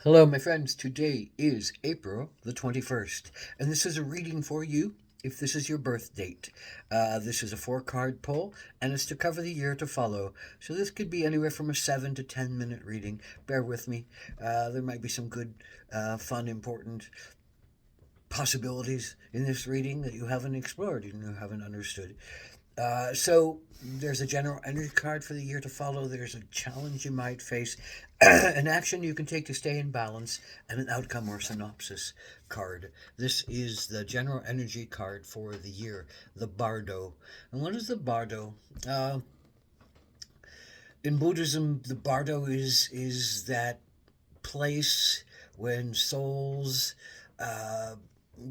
Hello, my friends. Today is April the 21st, and this is a reading for you if this is your birth date. This is a four-card pull, and it's to cover the year to follow. So this could be anywhere from a 7 to 10 minute reading. Bear with me. There might be some good, fun, important possibilities in this reading that you haven't explored and you haven't understood. So there's a general energy card for the year to follow. There's a challenge you might face, an action you can take to stay in balance, and an outcome or synopsis card. This is the general energy card for the year, the Bardo. And what is the Bardo? Uh, in Buddhism, the Bardo is that place when souls uh,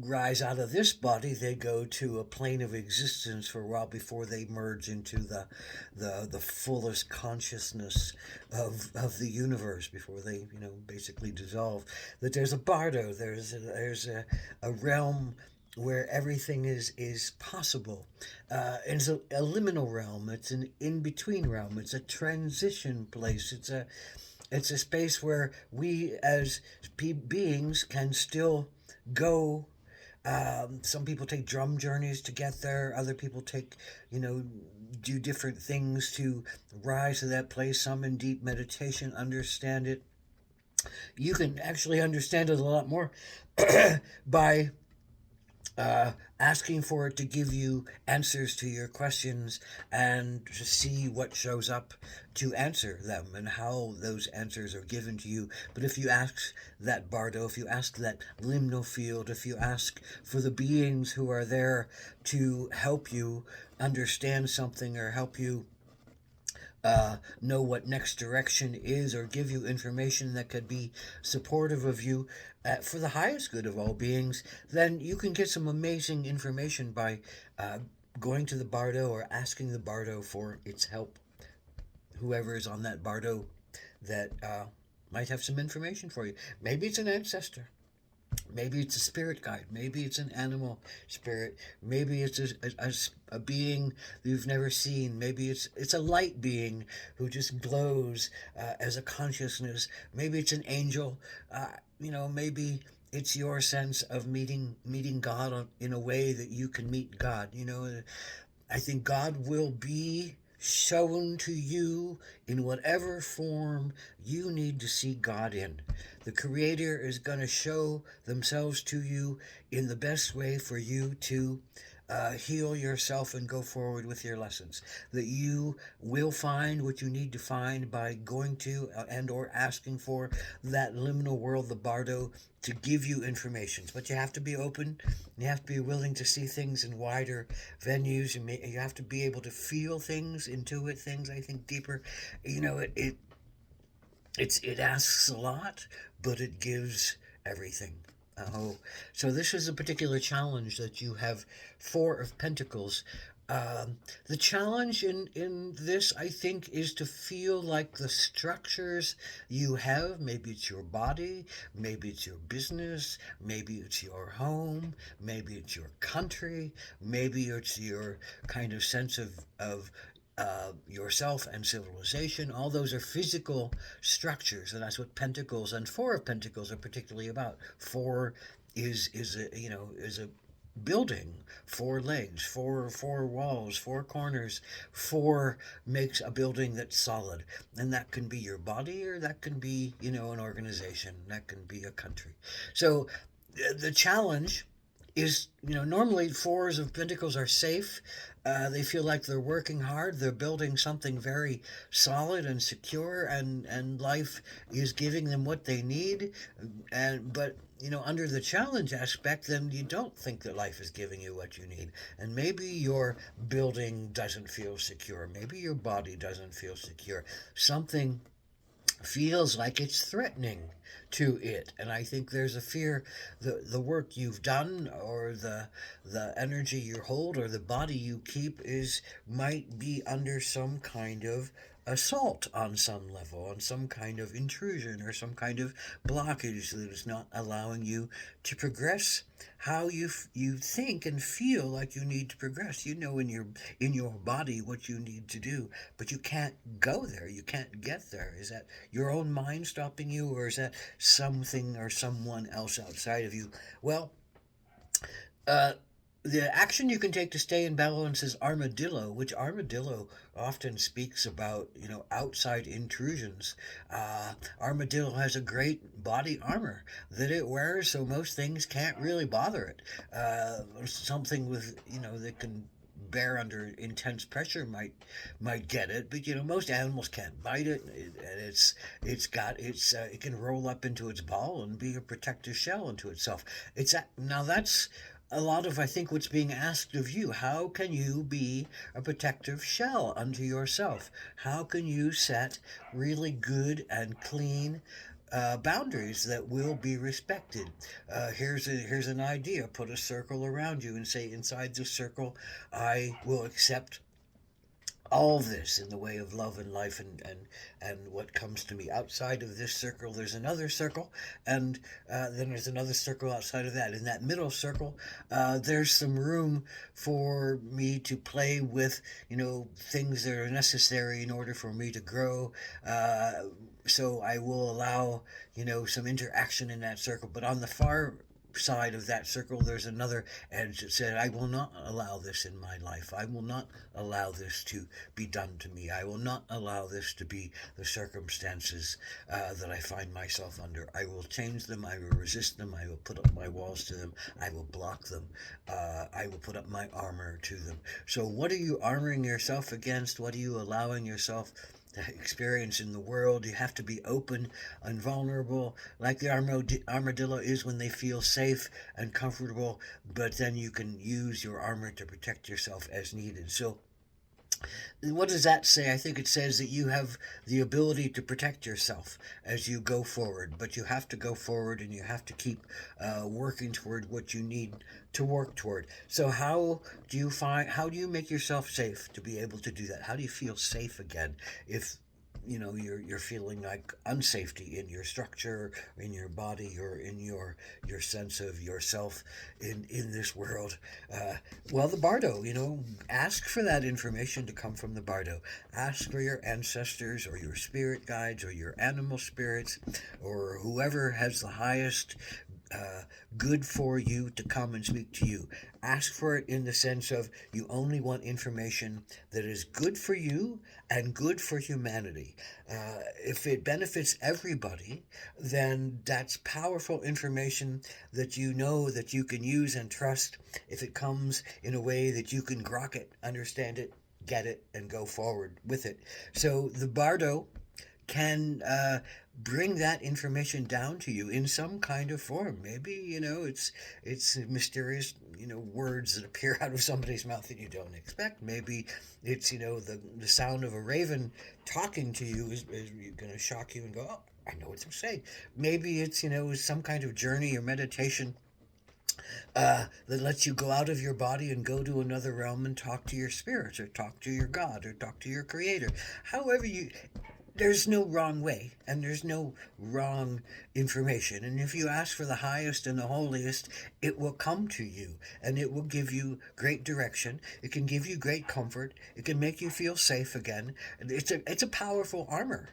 rise out of this body, they go to a plane of existence for a while before they merge into the fullest consciousness of the universe, before they basically dissolve. That there's a bardo, there's a realm where everything is possible. It's a liminal realm. It's an in between realm. It's a transition place. It's a space where we as beings can still go. Some people take drum journeys to get there. Other people do different things to rise to that place. Some in deep meditation understand it. You can actually understand it a lot more by asking for it to give you answers to your questions and to see what shows up to answer them and how those answers are given to you. But if you ask that bardo, if you ask that liminal field, if you ask for the beings who are there to help you understand something or help you know what next direction is or give you information that could be supportive of you for the highest good of all beings, then you can get some amazing information by going to the bardo or asking the bardo for its help. Whoever is on that bardo that might have some information for you. Maybe it's an ancestor. Maybe it's a spirit guide. Maybe it's an animal spirit. Maybe it's a being you've never seen. Maybe it's a light being who just glows as a consciousness. Maybe it's an angel. Maybe it's your sense of meeting God in a way that you can meet God. I think God will be shown to you in whatever form you need to see God in. The Creator is going to show themselves to you in the best way for you to heal yourself and go forward with your lessons. That you will find what you need to find by going to and or asking for that liminal world, the bardo, to give you information. But you have to be open. You have to be willing to see things in wider venues. You have to be able to feel things, intuit things, I think, deeper. It asks a lot, but it gives everything. Oh, so this is a particular challenge that you have. Four of Pentacles. The challenge in this, I think, is to feel like the structures you have, maybe it's your body, maybe it's your business, maybe it's your home, maybe it's your country, maybe it's your kind of sense of yourself and civilization. All those are physical structures, and that's what Pentacles and Four of Pentacles are particularly about. Four is a building, four legs, four walls, four corners. Four makes a building that's solid, and that can be your body, or that can be an organization, that can be a country. So the challenge is, normally fours of pentacles are safe. They feel like they're working hard. They're building something very solid and secure, and life is giving them what they need. But under the challenge aspect, then you don't think that life is giving you what you need, and maybe your building doesn't feel secure. Maybe your body doesn't feel secure. Something feels like it's threatening to it, and I think there's a fear the work you've done, or the energy you hold, or the body you keep, is might be under some kind of assault on some level, on some kind of intrusion or some kind of blockage that is not allowing you to progress how you think and feel like you need to progress. You know in your body what you need to do, but you can't go there. You can't get there. Is that your own mind stopping you, or is that something or someone else outside of you? Well, uh, the action you can take to stay in balance is armadillo, which armadillo often speaks about, outside intrusions. Armadillo has a great body armor that it wears, so most things can't really bother it. Something with, that can bear under intense pressure might get it, but most animals can't bite it, and it can roll up into its ball and be a protective shell unto itself. Now that's a lot of, I think, what's being asked of you. How can you be a protective shell unto yourself? How can you set really good and clean boundaries that will be respected? Here's an idea. Put a circle around you and say, inside this circle, I will accept all of this in the way of love and life, and what comes to me. Outside of this circle there's another circle, and then there's another circle outside of that. In that middle circle, there's some room for me to play with, things that are necessary in order for me to grow. So I will allow, some interaction in that circle, but on the far side of that circle, there's another edge that said, I will not allow this in my life. I will not allow this to be done to me. I will not allow this to be the circumstances that I find myself under. I will change them. I will resist them. I will put up my walls to them. I will block them. I will put up my armor to them. So, what are you armoring yourself against? What are you allowing yourself experience in the world? You have to be open and vulnerable, like the armadillo is when they feel safe and comfortable, but then you can use your armor to protect yourself as needed. So, what does that say? I think it says that you have the ability to protect yourself as you go forward, but you have to go forward and you have to keep working toward what you need to work toward. So how do you make yourself safe to be able to do that? How do you feel safe again if you're feeling like unsafety in your structure, in your body, or in your sense of yourself in this world? Well, the bardo, ask for that information to come from the bardo. Ask for your ancestors or your spirit guides or your animal spirits or whoever has the highest uh, good for you to come and speak to you. Ask for it in the sense of you only want information that is good for you and good for humanity. If it benefits everybody, then that's powerful information that you know that you can use and trust if it comes in a way that you can grok it, understand it, get it, and go forward with it. So the bardo can bring that information down to you in some kind of form. Maybe it's mysterious words that appear out of somebody's mouth that you don't expect. Maybe it's the sound of a raven talking to you is going to shock you and go, oh, I know what to say. Maybe it's some kind of journey or meditation that lets you go out of your body and go to another realm and talk to your spirits or talk to your God or talk to your creator. However there's no wrong way and there's no wrong information. And if you ask for the highest and the holiest, it will come to you and it will give you great direction. It can give you great comfort. It can make you feel safe again. It's a powerful armor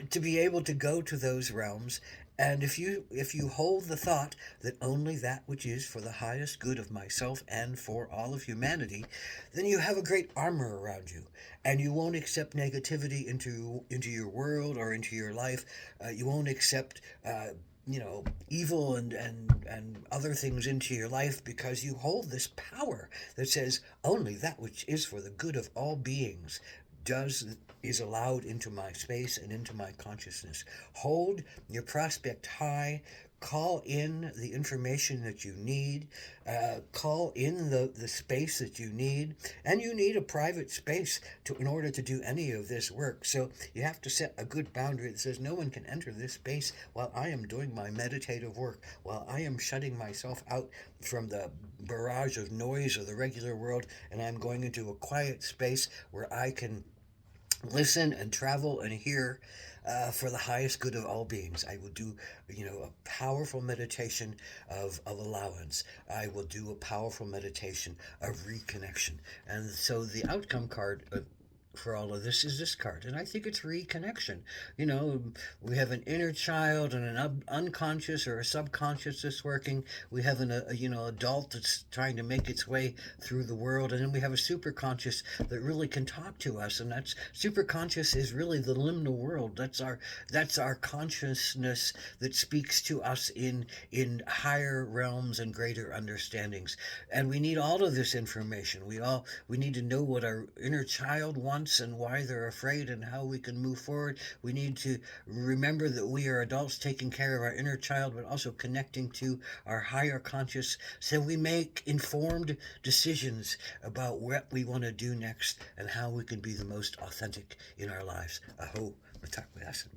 to be able to go to those realms. And if you hold the thought that only that which is for the highest good of myself and for all of humanity, then you have a great armor around you, and you won't accept negativity into your world or into your life. You won't accept evil and other things into your life because you hold this power that says only that which is for the good of all beings is allowed into my space and into my consciousness. Hold your prospect high. Call in the information that you need. Call in the space that you need. And you need a private space in order to do any of this work. So you have to set a good boundary that says no one can enter this space while I am doing my meditative work, while I am shutting myself out from the barrage of noise of the regular world, and I'm going into a quiet space where I can listen and travel and hear for the highest good of all beings. I will do, a powerful meditation of allowance. I will do a powerful meditation of reconnection. And so the outcome card for all of this is this card, and I think it's reconnection. You know, we have an inner child and an unconscious or a subconscious that's working. We have adult that's trying to make its way through the world, and then we have a superconscious that really can talk to us. And that's superconscious is really the liminal world. That's our consciousness that speaks to us in higher realms and greater understandings. And we need all of this information. We need to know what our inner child wants and why they're afraid and how we can move forward. We need to remember that we are adults taking care of our inner child, but also connecting to our higher conscious, so we make informed decisions about what we want to do next and how we can be the most authentic in our lives. Aho, matak, blessing.